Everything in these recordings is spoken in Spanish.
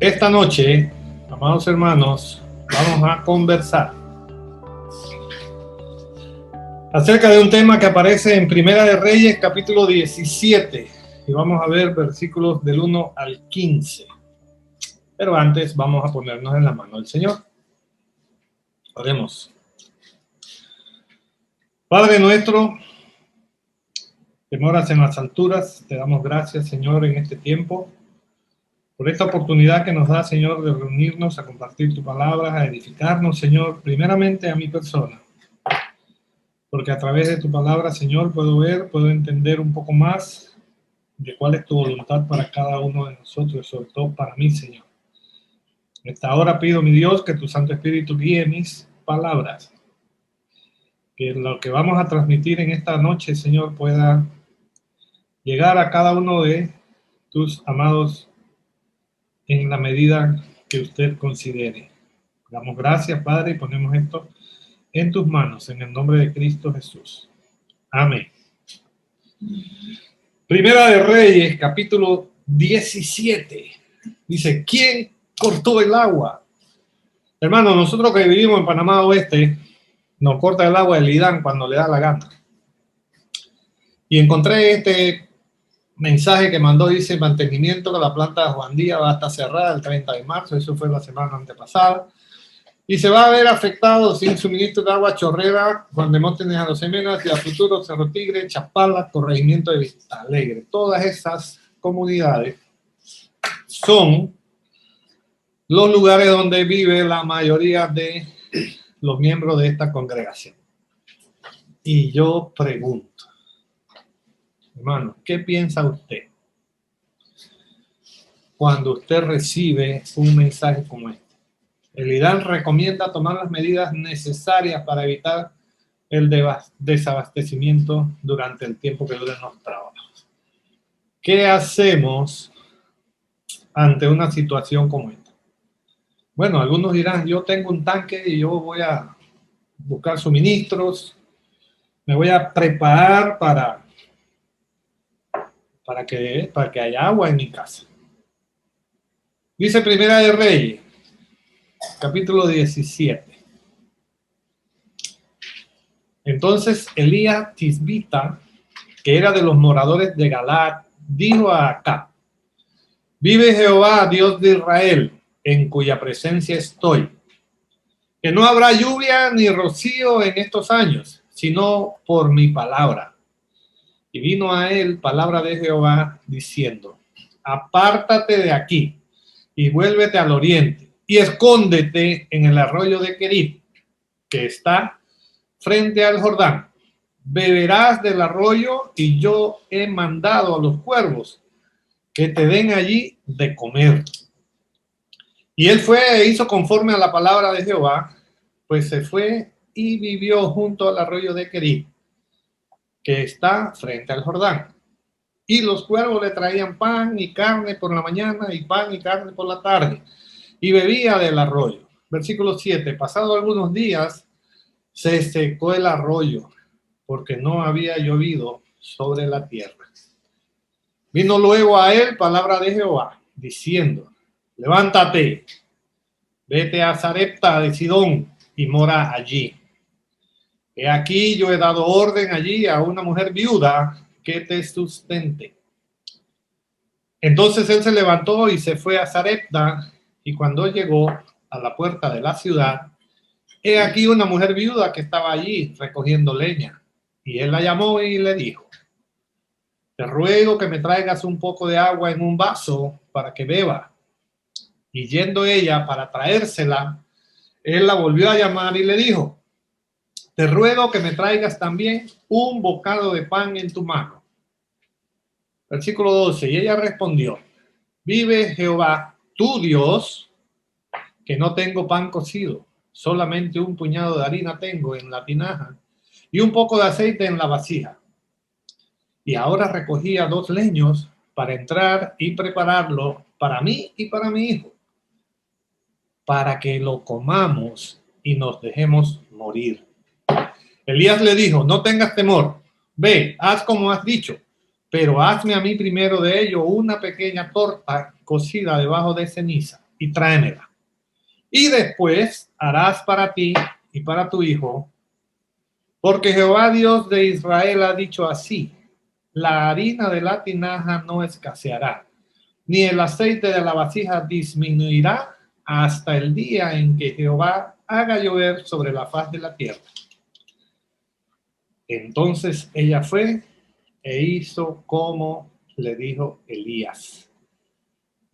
Esta noche, amados hermanos, vamos a conversar acerca de un tema que aparece en Primera de Reyes, capítulo 17, y vamos a ver versículos del 1 al 15. Pero antes vamos a ponernos en la mano del Señor. Oremos. Padre nuestro, que moras en las alturas, te damos gracias, Señor, en este tiempo, por esta oportunidad que nos da, Señor, de reunirnos a compartir tu palabra, a edificarnos, Señor, primeramente a mi persona. Porque a través de tu palabra, Señor, puedo entender un poco más de cuál es tu voluntad para cada uno de nosotros, sobre todo para mí, Señor. En esta hora pido, mi Dios, que tu Santo Espíritu guíe mis palabras. Que lo que vamos a transmitir en esta noche, Señor, pueda llegar a cada uno de tus amados en la medida que usted considere. Damos gracias, Padre, y ponemos esto en tus manos, en el nombre de Cristo Jesús. Amén. Primera de Reyes, capítulo 17. Dice, ¿quién cortó el agua? Hermano, nosotros que vivimos en Panamá Oeste, nos corta el agua el IDAN cuando le da la gana. Y encontré este mensaje que mandó, dice, mantenimiento de la planta de Juan Díaz va a estar cerrada el 30 de marzo, eso fue la semana antepasada. Y se va a ver afectado sin suministro de agua Chorrera, Juan de Montes a Los Semenas, y a futuro Cerro Tigre, Chapala, corregimiento de Vista Alegre. Todas esas comunidades son los lugares donde vive la mayoría de los miembros de esta congregación. Y yo pregunto, hermano, ¿qué piensa usted cuando usted recibe un mensaje como este? El IDAN recomienda tomar las medidas necesarias para evitar el desabastecimiento durante el tiempo que duren los trabajos. ¿Qué hacemos ante una situación como esta? Bueno, algunos dirán, yo tengo un tanque y yo voy a buscar suministros, me voy a preparar para que haya agua en mi casa. Dice Primera de Reyes, capítulo 17. Entonces Elías Tisbita, que era de los moradores de Galaad, dijo a Acab, vive Jehová, Dios de Israel, en cuya presencia estoy, que no habrá lluvia ni rocío en estos años, sino por mi palabra. Y vino a él palabra de Jehová diciendo, apártate de aquí y vuélvete al oriente y escóndete en el arroyo de Querit, que está frente al Jordán. Beberás del arroyo y yo he mandado a los cuervos que te den allí de comer. Y él fue e hizo conforme a la palabra de Jehová, pues se fue y vivió junto al arroyo de Querit, que está frente al Jordán. Y los cuervos le traían pan y carne por la mañana y pan y carne por la tarde, y bebía del arroyo. Versículo 7. Pasado algunos días, se secó el arroyo, porque no había llovido sobre la tierra. Vino luego a él palabra de Jehová, diciendo, levántate, vete a Sarepta de Sidón y mora allí. He aquí yo he dado orden allí a una mujer viuda que te sustente. Entonces él se levantó y se fue a Sarepta, y cuando llegó a la puerta de la ciudad, he aquí una mujer viuda que estaba allí recogiendo leña. Y él la llamó y le dijo, te ruego que me traigas un poco de agua en un vaso para que beba. Y yendo ella para traérsela, él la volvió a llamar y le dijo, te ruego que me traigas también un bocado de pan en tu mano. Versículo 12, y ella respondió, vive Jehová, tu Dios, que no tengo pan cocido, solamente un puñado de harina tengo en la tinaja y un poco de aceite en la vasija. Y ahora recogía 2 leños para entrar y prepararlo para mí y para mi hijo, para que lo comamos y nos dejemos morir. Elías le dijo, no tengas temor, ve, haz como has dicho, pero hazme a mí primero de ello una pequeña torta cocida debajo de ceniza y tráemela. Y después harás para ti y para tu hijo, porque Jehová Dios de Israel ha dicho así: la harina de la tinaja no escaseará, ni el aceite de la vasija disminuirá hasta el día en que Jehová haga llover sobre la faz de la tierra. Entonces ella fue e hizo como le dijo Elías.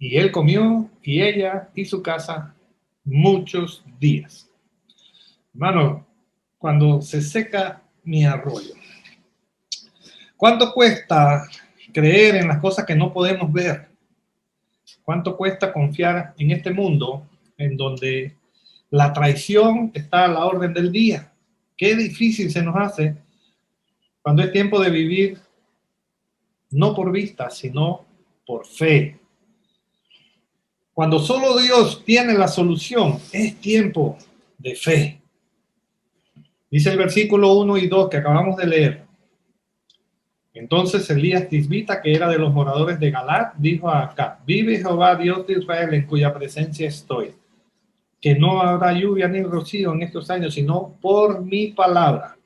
Y él comió, y ella y su casa, muchos días. Hermano, cuando se seca mi arroyo, ¿cuánto cuesta creer en las cosas que no podemos ver? ¿Cuánto cuesta confiar en este mundo en donde la traición está a la orden del día? Qué difícil se nos hace cuando es tiempo de vivir no por vista, sino por fe. Cuando solo Dios tiene la solución, es tiempo de fe. Dice el versículo 1 y 2 que acabamos de leer. Entonces Elías Tisbita, que era de los moradores de Galat, dijo a Acab: vive Jehová Dios de Israel, en cuya presencia estoy, que no habrá lluvia ni rocío en estos años, sino por mi palabra.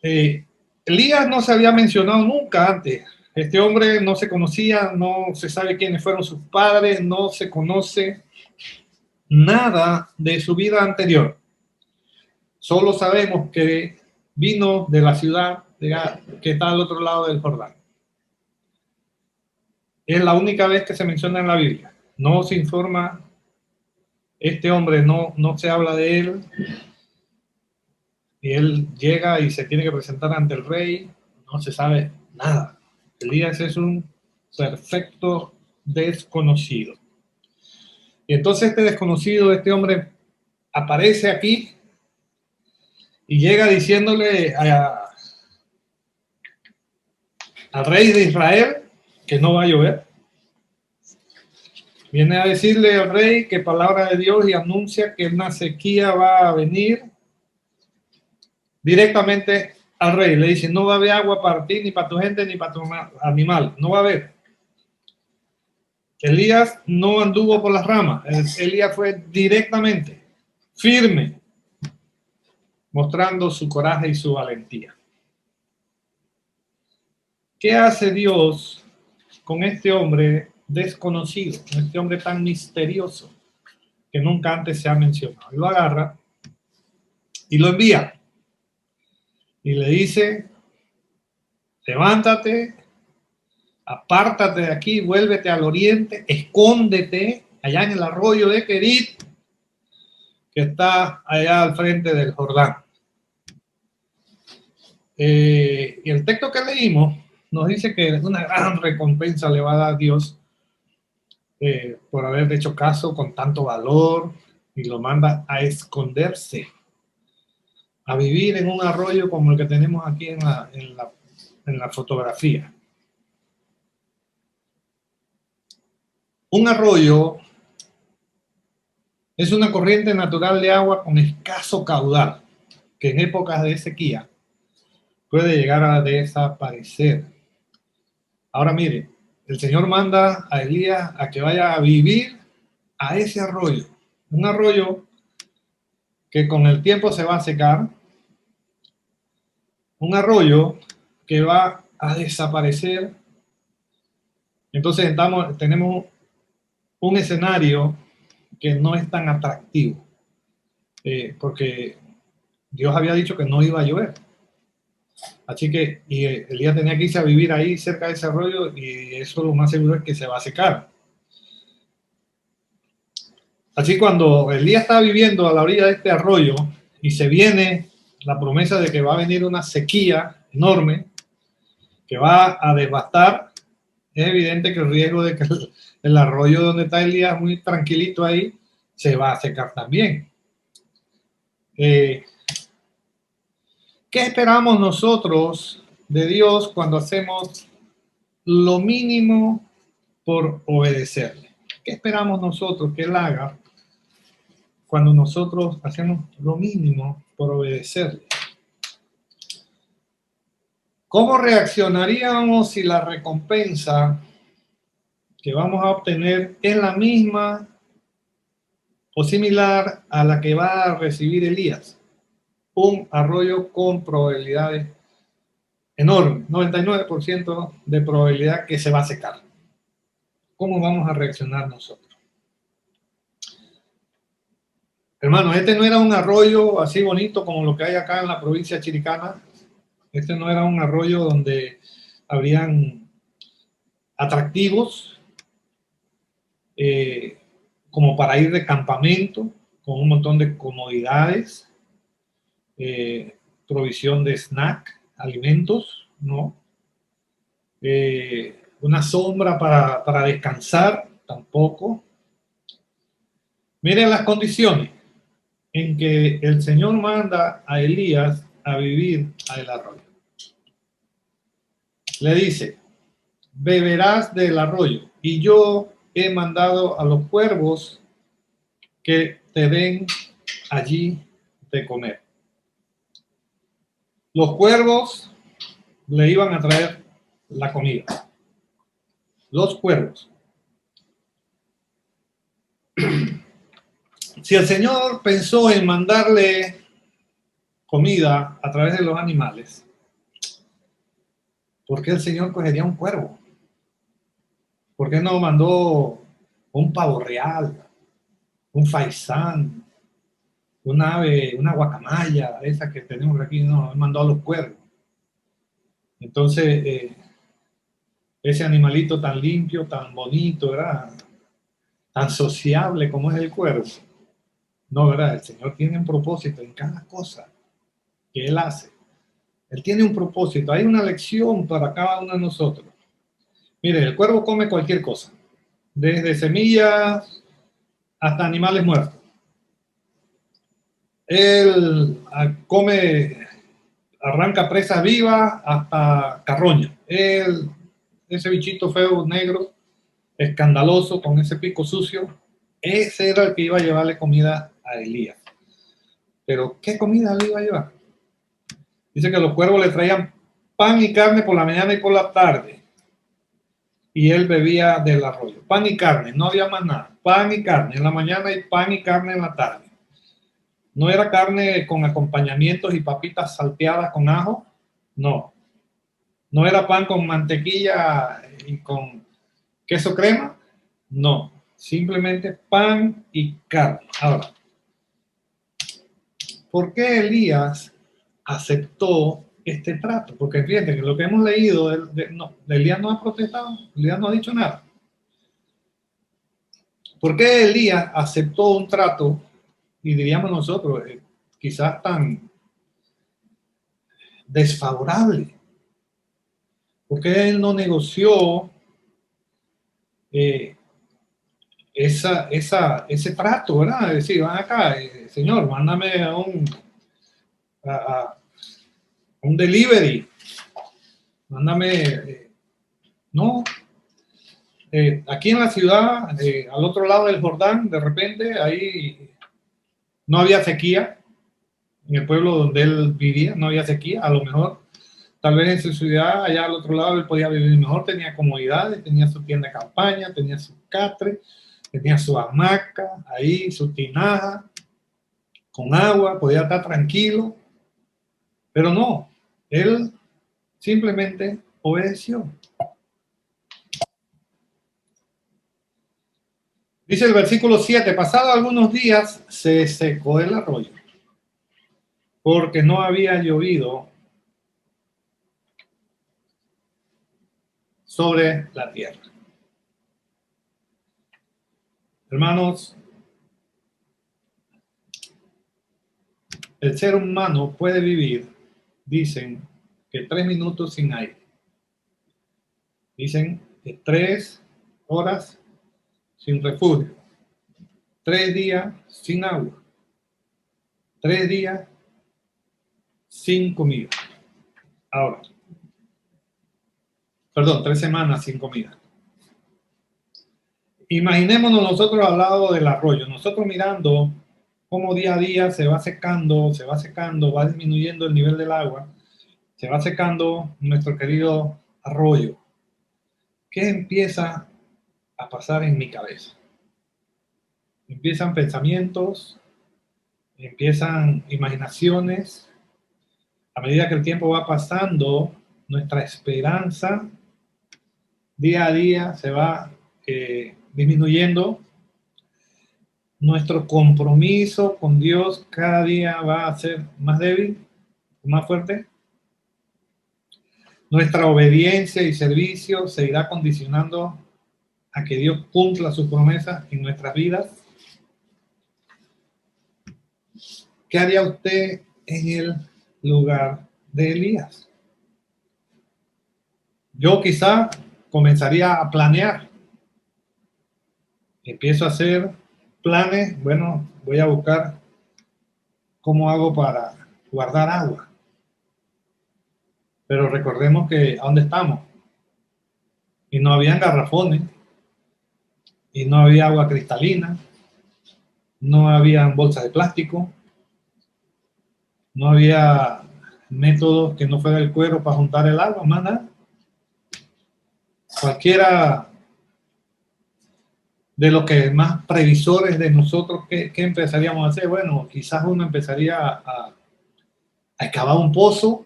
Elías no se había mencionado nunca antes. Este hombre no se conocía, no se sabe quiénes fueron sus padres, no se conoce nada de su vida anterior. Solo sabemos que vino de la ciudad que está al otro lado del Jordán. Es la única vez que se menciona en la Biblia. No se informa, este hombre no se habla de él. Y él llega y se tiene que presentar ante el rey. No se sabe nada. Elías es un perfecto desconocido. Y entonces este desconocido, este hombre, aparece aquí y llega diciéndole al rey de Israel que no va a llover. Viene a decirle al rey que palabra de Dios y anuncia que una sequía va a venir directamente al rey. Le dice: no va a haber agua para ti, ni para tu gente, ni para tu animal. No va a haber. Elías no anduvo por las ramas. Elías fue directamente, firme, mostrando su coraje y su valentía. ¿Qué hace Dios con este hombre desconocido, con este hombre tan misterioso que nunca antes se ha mencionado? Lo agarra y lo envía y le dice: levántate, apártate de aquí, vuélvete al oriente, escóndete allá en el arroyo de Querit, que está allá al frente del Jordán. Y el texto que leímos nos dice que una gran recompensa le va a dar Dios por haber hecho caso con tanto valor, y lo manda a esconderse, a vivir en un arroyo como el que tenemos aquí en la fotografía. Un arroyo es una corriente natural de agua con escaso caudal, que en épocas de sequía puede llegar a desaparecer. Ahora mire, el Señor manda a Elías a que vaya a vivir a ese arroyo. Un arroyo que con el tiempo se va a secar. Un arroyo que va a desaparecer. Entonces tenemos un escenario que no es tan atractivo. Porque Dios había dicho que no iba a llover. Así que Elías tenía que irse a vivir ahí cerca de ese arroyo, y eso lo más seguro es que se va a secar. Así cuando Elías está viviendo a la orilla de este arroyo y se viene la promesa de que va a venir una sequía enorme que va a devastar, es evidente que el riesgo de que el arroyo donde está Elías muy tranquilito ahí se va a secar también. ¿Qué esperamos nosotros de Dios cuando hacemos lo mínimo por obedecerle? ¿Qué esperamos nosotros que Él haga cuando nosotros hacemos lo mínimo por obedecerle? ¿Cómo reaccionaríamos si la recompensa que vamos a obtener es la misma o similar a la que va a recibir Elías. Un arroyo con probabilidades enormes, 99% de probabilidad que se va a secar. ¿Cómo vamos a reaccionar nosotros? Hermano, este no era un arroyo así bonito como lo que hay acá en la provincia chiricana. Este no era un arroyo donde habrían atractivos como para ir de campamento, con un montón de comodidades, provisión de snack, alimentos, ¿no? Una sombra para descansar, tampoco. Miren las condiciones en que el Señor manda a Elías a vivir al arroyo. Le dice, beberás del arroyo, y yo he mandado a los cuervos que te den allí de comer. Los cuervos le iban a traer la comida. Los cuervos. Si el Señor pensó en mandarle comida a través de los animales, ¿por qué el Señor cogería un cuervo? ¿Por qué no mandó un pavo real, un faisán, un ave, una guacamaya, esa que tenemos aquí? No, mandó a los cuervos. Entonces, ese animalito tan limpio, tan bonito, ¿verdad? Tan sociable como es el cuervo. No, ¿verdad? El Señor tiene un propósito en cada cosa que Él hace. Él tiene un propósito. Hay una lección para cada uno de nosotros. Mire, el cuervo come cualquier cosa, desde semillas hasta animales muertos. Él come, arranca presas vivas hasta carroña. Ese bichito feo, negro, escandaloso, con ese pico sucio, ese era el que iba a llevarle comida a Elías. Pero, ¿qué comida le iba a llevar? Dice que los cuervos le traían pan y carne por la mañana y por la tarde. Y él bebía del arroyo. Pan y carne, no había más nada. Pan y carne en la mañana y pan y carne en la tarde. No era carne con acompañamientos y papitas salteadas con ajo. No. No era pan con mantequilla y con queso crema. No. Simplemente pan y carne. Ahora, ¿por qué Elías aceptó este trato? Porque fíjense que lo que hemos leído, Elías no ha protestado, Elías no ha dicho nada. ¿Por qué Elías aceptó un trato, y diríamos nosotros, quizás tan desfavorable? ¿Por qué él no negoció ese trato, ¿verdad? Es decir, van acá, señor, mándame a un delivery, mándame, no. Aquí en la ciudad, al otro lado del Jordán, de repente, ahí no había sequía. En el pueblo donde él vivía no había sequía. A lo mejor, tal vez en su ciudad, allá al otro lado, él podía vivir mejor. Tenía comodidades, tenía su tienda de campaña, tenía su catre, tenía su hamaca, ahí su tinaja, con agua, podía estar tranquilo. Pero no, él simplemente obedeció. Dice el versículo 7, pasado algunos días se secó el arroyo, porque no había llovido sobre la tierra. Hermanos, el ser humano puede vivir, dicen, que 3 minutos sin aire. Dicen que 3 horas sin refugio. 3 días sin agua. 3 días sin comida. Ahora, perdón, 3 semanas sin comida. Imaginémonos nosotros al lado del arroyo, nosotros mirando cómo día a día se va secando, va disminuyendo el nivel del agua, se va secando nuestro querido arroyo. ¿Qué empieza a pasar en mi cabeza. Empiezan pensamientos, empiezan imaginaciones. A medida que el tiempo va pasando, nuestra esperanza día a día se va disminuyendo. Nuestro compromiso con Dios cada día va a ser más débil, más fuerte. Nuestra obediencia y servicio se irá condicionando a que Dios cumpla sus promesas en nuestras vidas. ¿Qué haría usted en el lugar de Elías? Yo quizá comenzaría a planear. Empiezo a hacer planes. Bueno, voy a buscar cómo hago para guardar agua. Pero recordemos que ¿a dónde estamos? Y no habían garrafones, y no había agua cristalina, no había bolsas de plástico, no había métodos que no fuera el cuero para juntar el agua, más nada. Cualquiera de los que más previsores de nosotros, ¿qué empezaríamos a hacer? Bueno, quizás uno empezaría a excavar un pozo.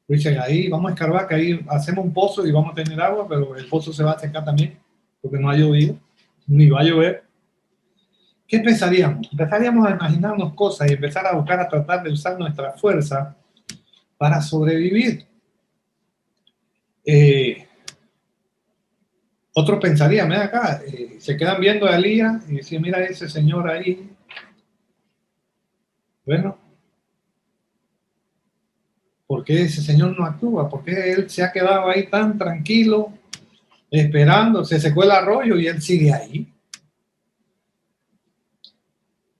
Dicen, ahí vamos a escarbar, que ahí hacemos un pozo y vamos a tener agua, pero el pozo se va a secar también, porque no ha llovido, ni va a llover. ¿Qué pensaríamos? Empezaríamos a imaginarnos cosas y empezar a buscar, a tratar de usar nuestra fuerza para sobrevivir. Otros pensarían, mira acá, se quedan viendo a Elías y dicen, mira ese señor ahí. Bueno, ¿por qué ese señor no actúa? ¿Por qué él se ha quedado ahí tan tranquilo, esperando? Se secó el arroyo y él sigue ahí.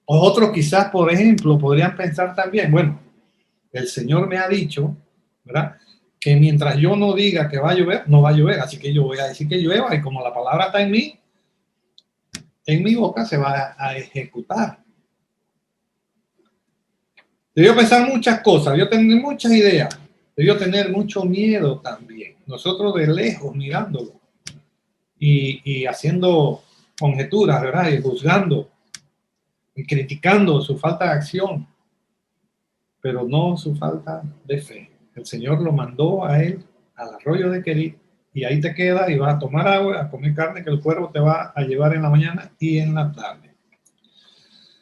O otros quizás, por ejemplo, podrían pensar también, bueno, el Señor me ha dicho, ¿verdad?, que mientras yo no diga que va a llover, no va a llover, así que yo voy a decir que llueva y como la palabra está en mi boca se va a ejecutar. Debió pensar muchas cosas, debió tener muchas ideas, debió tener mucho miedo también. Nosotros de lejos mirándolo y haciendo conjeturas, ¿verdad?, y juzgando y criticando su falta de acción, pero no su falta de fe. El Señor lo mandó a él al arroyo de Querit y ahí te quedas y vas a tomar agua, a comer carne que el cuervo te va a llevar en la mañana y en la tarde.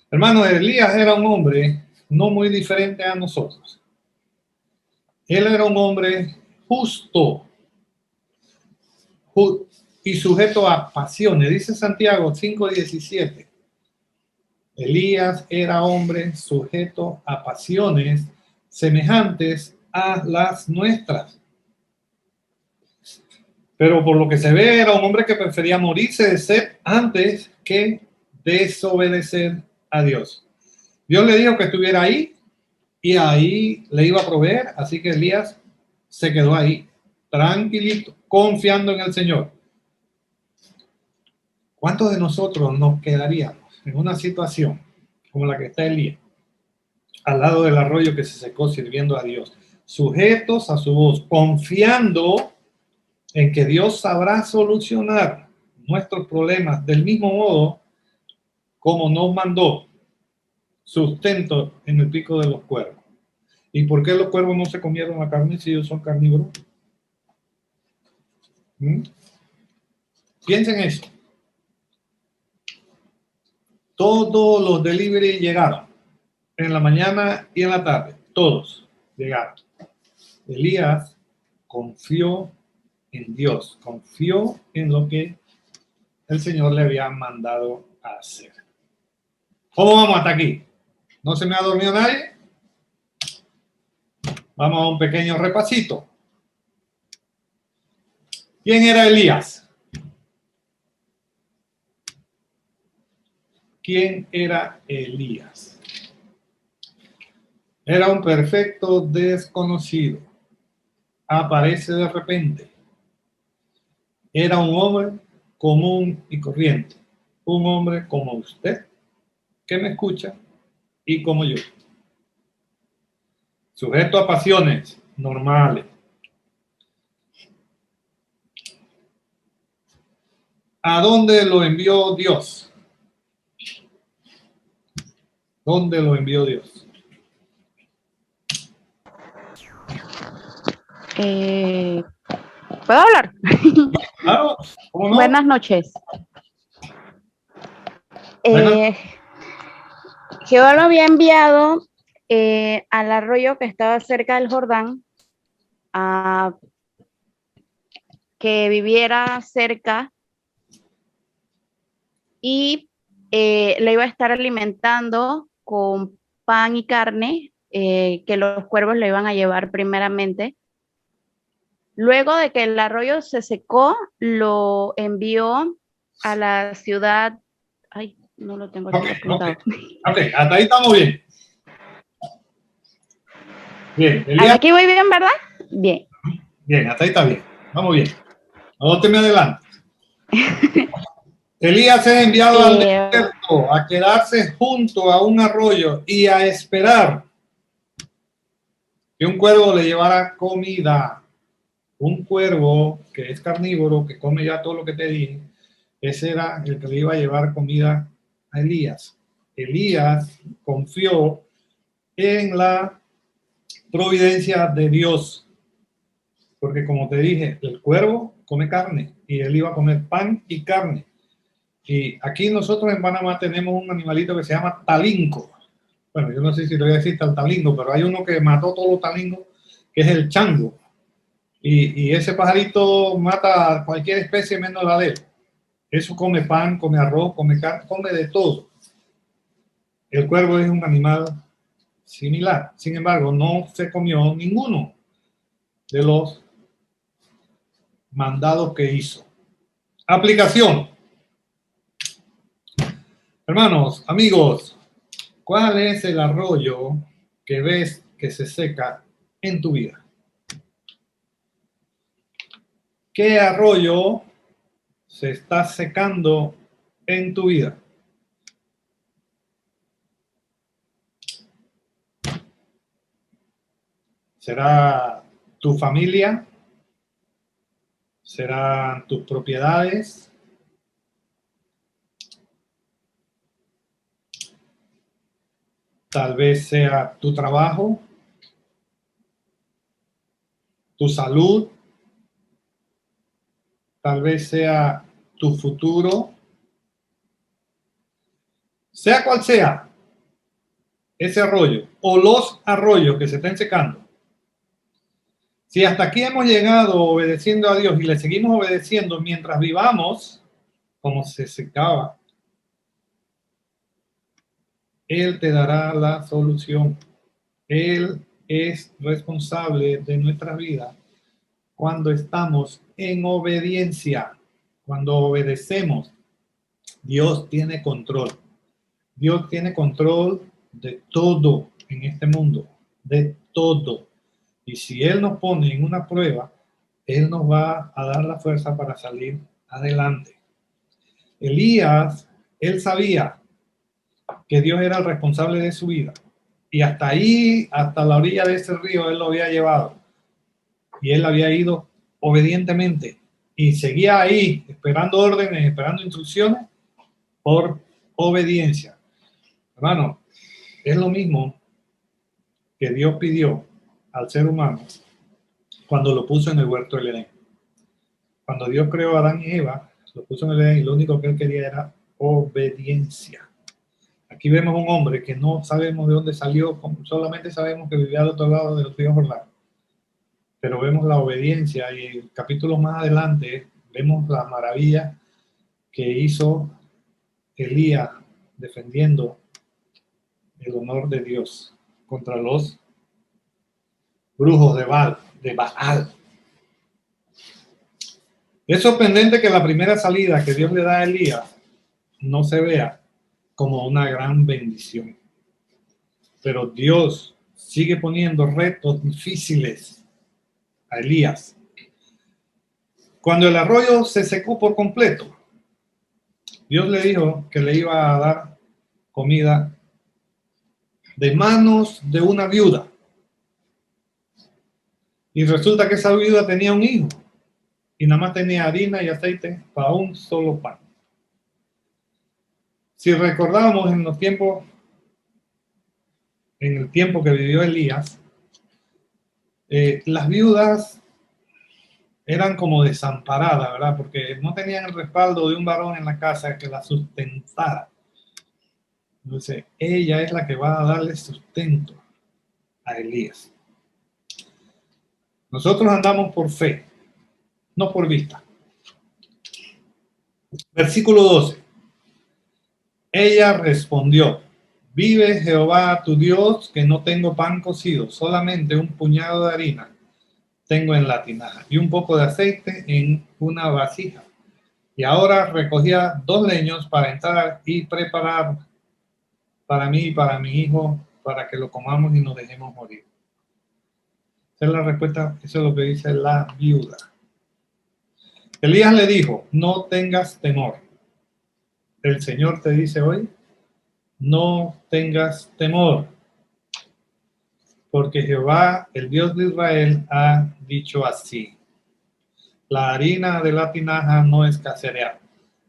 Hermano, Elías era un hombre no muy diferente a nosotros. Él era un hombre justo y sujeto a pasiones. Dice Santiago 5:17. Elías era hombre sujeto a pasiones semejantes a las nuestras. Pero por lo que se ve, era un hombre que prefería morirse de sed antes que desobedecer a Dios. Dios le dijo que estuviera ahí y ahí le iba a proveer, así que Elías se quedó ahí, tranquilito, confiando en el Señor. ¿Cuántos de nosotros nos quedaríamos en una situación como la que está Elías, al lado del arroyo que se secó sirviendo a Dios, sujetos a su voz, confiando en que Dios sabrá solucionar nuestros problemas del mismo modo como nos mandó sustento en el pico de los cuervos? ¿Y por qué los cuervos no se comieron la carne si ellos son carnívoros? Piensen eso. Todos los delivery llegaron en la mañana y en la tarde. Todos llegaron. Elías confió en Dios, confió en lo que el Señor le había mandado a hacer. ¿Cómo vamos hasta aquí? ¿No se me ha dormido nadie? Vamos a un pequeño repasito. ¿Quién era Elías? ¿Quién era Elías? Era un perfecto desconocido. Aparece de repente. Era un hombre común y corriente. Un hombre como usted, que me escucha, y como yo. Sujeto a pasiones normales. ¿A dónde lo envió Dios? ¿Dónde lo envió Dios? ¿Puedo hablar? Claro, ¿cómo no? Buenas noches. Bueno, Jehová lo había enviado al arroyo que estaba cerca del Jordán, a que viviera cerca y le iba a estar alimentando con pan y carne que los cuervos le iban a llevar primeramente. Luego de que el arroyo se secó, lo envió a la ciudad. Ay, no lo tengo aquí ok. apuntado. Hasta ahí estamos bien. Bien, Hasta Elías, aquí voy bien, ¿verdad? Bien. bien, hasta ahí está bien. Vamos bien. No te me adelantes. Elías es enviado al Eh, desierto a quedarse junto a un arroyo y a esperar que un cuervo le llevara comida. Un cuervo que es carnívoro, que come ya todo lo que te dije, ese era el que le iba a llevar comida a Elías. Elías confió en la providencia de Dios, porque como te dije, el cuervo come carne y él iba a comer pan y carne. Y aquí nosotros en Panamá tenemos un animalito que se llama talinco. Bueno, yo no sé si le voy a decir talingo, pero hay uno que mató todos los talingos, que es el chango. Y ese pajarito mata a cualquier especie menos la de él. Eso come pan, come arroz, come carne, come de todo. El cuervo es un animal similar. Sin embargo, no se comió ninguno de los mandados que hizo. Aplicación. Hermanos, amigos, ¿cuál es el arroyo que ves que se seca en tu vida? ¿Qué arroyo se está secando en tu vida? ¿Será tu familia? ¿Serán tus propiedades? Tal vez sea tu trabajo, tu salud, tal vez sea tu futuro. Sea cual sea ese arroyo o los arroyos que se estén secando, si hasta aquí hemos llegado obedeciendo a Dios y le seguimos obedeciendo mientras vivamos como se secaba, Él te dará la solución. Él es responsable de nuestra vida cuando estamos en obediencia, cuando obedecemos. Dios tiene control. Dios tiene control de todo en este mundo, de todo. Y si Él nos pone en una prueba, Él nos va a dar la fuerza para salir adelante. Elías, él sabía que Dios era el responsable de su vida. Y hasta ahí, hasta la orilla de ese río, Él lo había llevado. Y Él había ido obedientemente. Y seguía ahí, esperando órdenes, esperando instrucciones, por obediencia. Hermano, es lo mismo que Dios pidió al ser humano cuando lo puso en el huerto del Edén. Cuando Dios creó a Adán y Eva, lo puso en el Edén y lo único que él quería era obediencia. Aquí vemos un hombre que no sabemos de dónde salió, solamente sabemos que vivía al otro lado del río Jordán. Pero vemos la obediencia y en capítulos más adelante vemos la maravilla que hizo Elías defendiendo el honor de Dios contra los brujos de Baal. Es sorprendente que la primera salida que Dios le da a Elías no se vea como una gran bendición. Pero Dios sigue poniendo retos difíciles a Elías. Cuando el arroyo se secó por completo, Dios le dijo que le iba a dar comida de manos de una viuda. Y resulta que esa viuda tenía un hijo. y nada más tenía harina y aceite para un solo pan. Si recordábamos en el tiempo que vivió Elías, las viudas eran como desamparadas, ¿verdad? Porque no tenían el respaldo de un varón en la casa que la sustentara. Entonces, ella es la que va a darle sustento a Elías. Nosotros andamos por fe, no por vista. Versículo 12. Ella respondió: vive Jehová tu Dios, que no tengo pan cocido, solamente un puñado de harina tengo en la tinaja y un poco de aceite en una vasija. Y ahora recogía 2 leños para entrar y preparar para mí y para mi hijo, para que lo comamos y nos dejemos morir. Esa es la respuesta, eso es lo que dice la viuda. Elías le dijo: no tengas temor. El Señor te dice hoy: no tengas temor, porque Jehová, el Dios de Israel, ha dicho así: la harina de la tinaja no escaseará,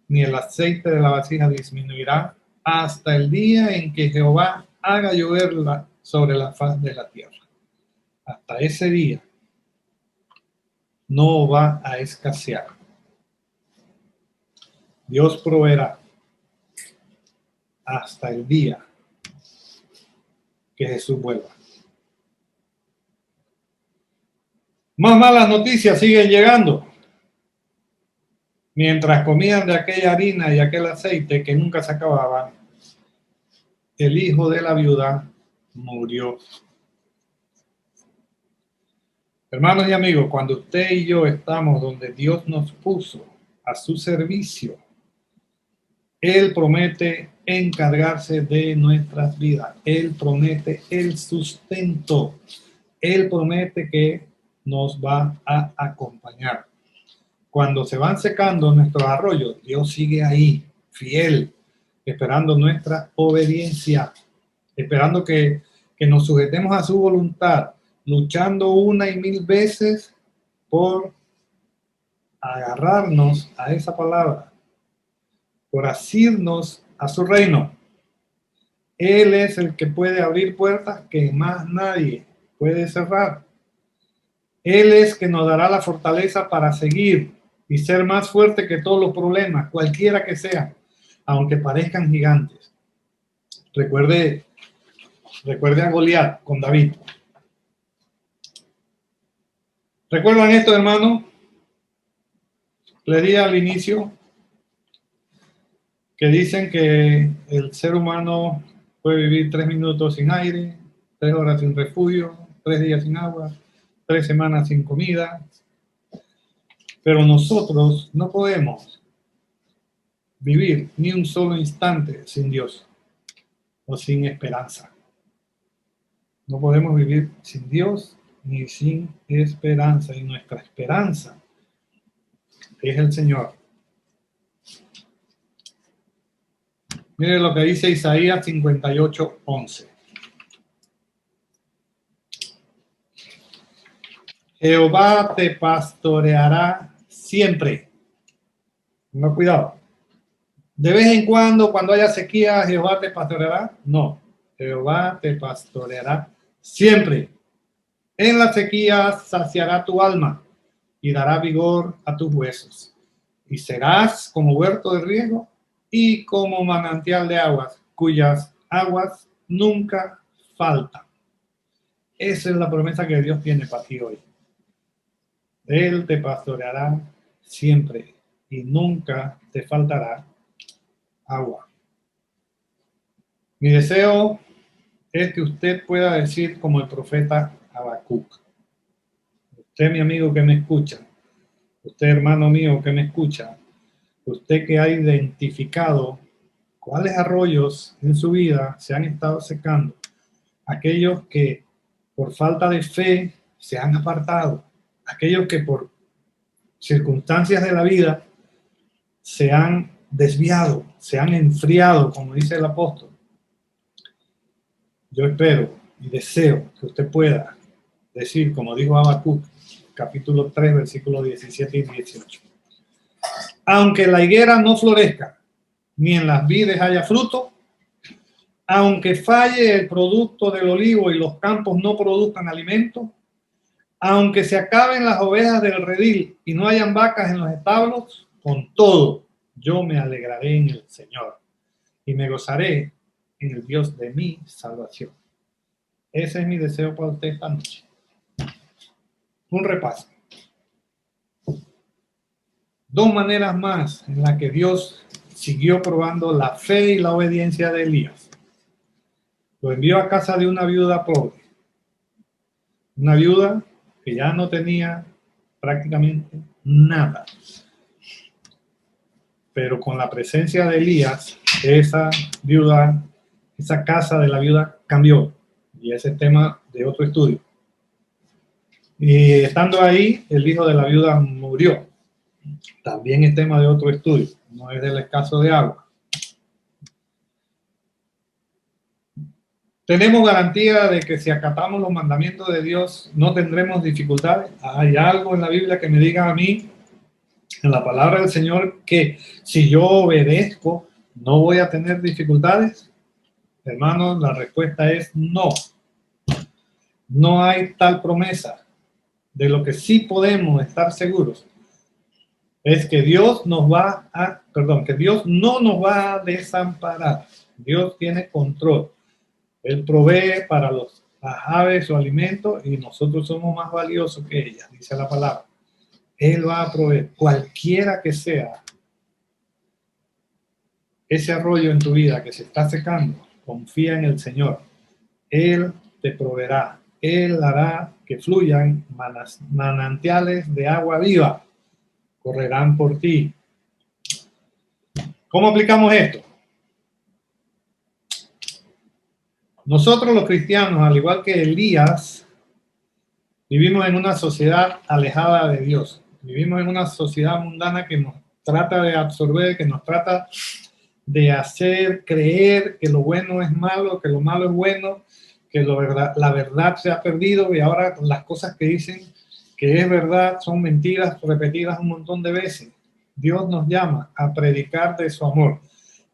ni el aceite de la vasija disminuirá, hasta el día en que Jehová haga llover sobre la faz de la tierra. Hasta ese día no va a escasear. Dios proveerá hasta el día que Jesús vuelva. Más malas noticias siguen llegando. Mientras comían de aquella harina y aquel aceite que nunca se acababa, el hijo de la viuda murió. Hermanos y amigos, cuando usted y yo estamos donde Dios nos puso a su servicio, Él promete encargarse de nuestras vidas. Él promete el sustento. Él promete que nos va a acompañar. Cuando se van secando nuestros arroyos, Dios sigue ahí, fiel, esperando nuestra obediencia, esperando que nos sujetemos a su voluntad, luchando 1 y 1000 veces por agarrarnos a esa palabra, por asirnos a su reino. Él es el que puede abrir puertas que más nadie puede cerrar. Él es que nos dará la fortaleza para seguir y ser más fuerte que todos los problemas, cualquiera que sea, aunque parezcan gigantes. Recuerde a Goliat con David. ¿Recuerdan esto, hermano? Le di al inicio que dicen que el ser humano puede vivir 3 minutos sin aire, 3 horas sin refugio, 3 días sin agua, 3 semanas sin comida. Pero nosotros no podemos vivir ni un solo instante sin Dios o sin esperanza. No podemos vivir sin Dios ni sin esperanza. Y nuestra esperanza es el Señor. Mire lo que dice Isaías 58:11. Jehová te pastoreará siempre. No, cuidado. De vez en cuando haya sequía, Jehová te pastoreará. No, Jehová te pastoreará siempre. En la sequía saciará tu alma y dará vigor a tus huesos. Y serás como huerto de riego y como manantial de aguas, cuyas aguas nunca faltan. Esa es la promesa que Dios tiene para ti hoy. Él te pastoreará siempre y nunca te faltará agua. Mi deseo es que usted pueda decir como el profeta Habacuc. Usted, mi amigo que me escucha, usted, hermano mío que me escucha, usted que ha identificado cuáles arroyos en su vida se han estado secando, aquellos que por falta de fe se han apartado, aquellos que por circunstancias de la vida se han desviado, se han enfriado, como dice el apóstol. Yo espero y deseo que usted pueda decir, como dijo Habacuc, capítulo 3, versículos 17 y 18. Aunque la higuera no florezca, ni en las vides haya fruto, aunque falle el producto del olivo y los campos no produzcan alimento, aunque se acaben las ovejas del redil y no hayan vacas en los establos, con todo yo me alegraré en el Señor y me gozaré en el Dios de mi salvación. Ese es mi deseo para usted esta noche. Un repaso. 2 maneras más en las que Dios siguió probando la fe y la obediencia de Elías. Lo envió a casa de una viuda pobre. Una viuda que ya no tenía prácticamente nada. Pero con la presencia de Elías, esa casa de la viuda cambió. Y ese es tema de otro estudio. Y estando ahí, el hijo de la viuda murió. También es tema de otro estudio. No es del escaso de agua. ¿Tenemos garantía de que si acatamos los mandamientos de Dios no tendremos dificultades? ¿Hay algo en la Biblia que me diga a mí, en la palabra del Señor, que si yo obedezco no voy a tener dificultades? Hermanos, la respuesta es no. No hay tal promesa. De lo que sí podemos estar seguros es que Dios no nos va a desamparar. Dios tiene control. Él provee para las aves su alimento y nosotros somos más valiosos que ellas, dice la palabra. Él va a proveer, cualquiera que sea ese arroyo en tu vida que se está secando, confía en el Señor. Él te proveerá. Él hará que fluyan manantiales de agua viva. Correrán por ti. ¿Cómo aplicamos esto? Nosotros los cristianos, al igual que Elías, vivimos en una sociedad alejada de Dios. Vivimos en una sociedad mundana que nos trata de absorber, que nos trata de hacer creer que lo bueno es malo, que lo malo es bueno, que la verdad se ha perdido y ahora las cosas que dicen que es verdad son mentiras repetidas un montón de veces. Dios nos llama a predicar de su amor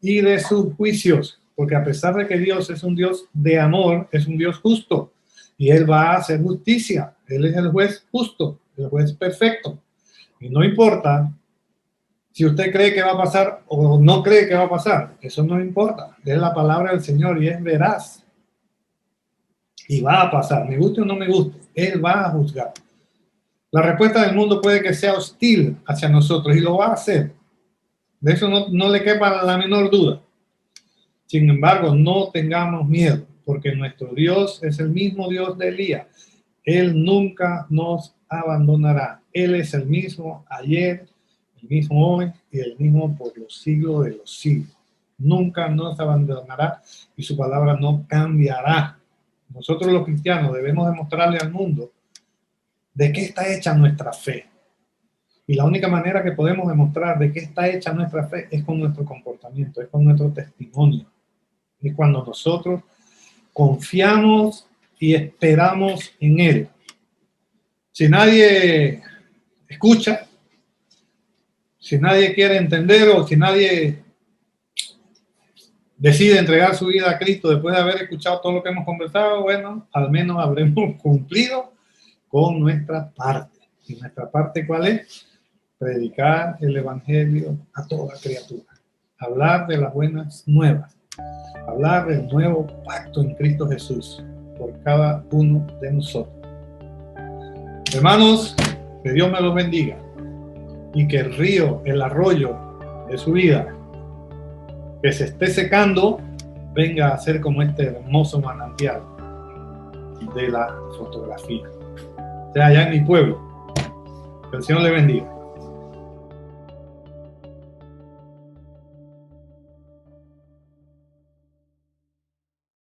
y de sus juicios, porque a pesar de que Dios es un Dios de amor, es un Dios justo y Él va a hacer justicia. Él es el juez justo, el juez perfecto. Y no importa si usted cree que va a pasar o no cree que va a pasar, eso no importa. Es la palabra del Señor y es veraz. Y va a pasar, me guste o no me guste, Él va a juzgar. La respuesta del mundo puede que sea hostil hacia nosotros y lo va a hacer. De eso no le quepa la menor duda. Sin embargo, no tengamos miedo, porque nuestro Dios es el mismo Dios de Elías. Él nunca nos abandonará. Él es el mismo ayer, el mismo hoy y el mismo por los siglos de los siglos. Nunca nos abandonará y su palabra no cambiará. Nosotros los cristianos debemos demostrarle al mundo de qué está hecha nuestra fe. Y la única manera que podemos demostrar de qué está hecha nuestra fe es con nuestro comportamiento, es con nuestro testimonio. Es cuando nosotros confiamos y esperamos en Él. Si nadie escucha, si nadie quiere entender o si nadie decide entregar su vida a Cristo después de haber escuchado todo lo que hemos conversado, bueno, al menos habremos cumplido con nuestra parte. ¿Y nuestra parte cuál es? Predicar el evangelio a toda criatura. Hablar de las buenas nuevas. Hablar del nuevo pacto en Cristo Jesús por cada uno de nosotros. Hermanos, que Dios me los bendiga y que el río, el arroyo de su vida que se esté secando venga a ser como este hermoso manantial de la fotografía. O sea, allá en mi pueblo. Que el Señor le bendiga.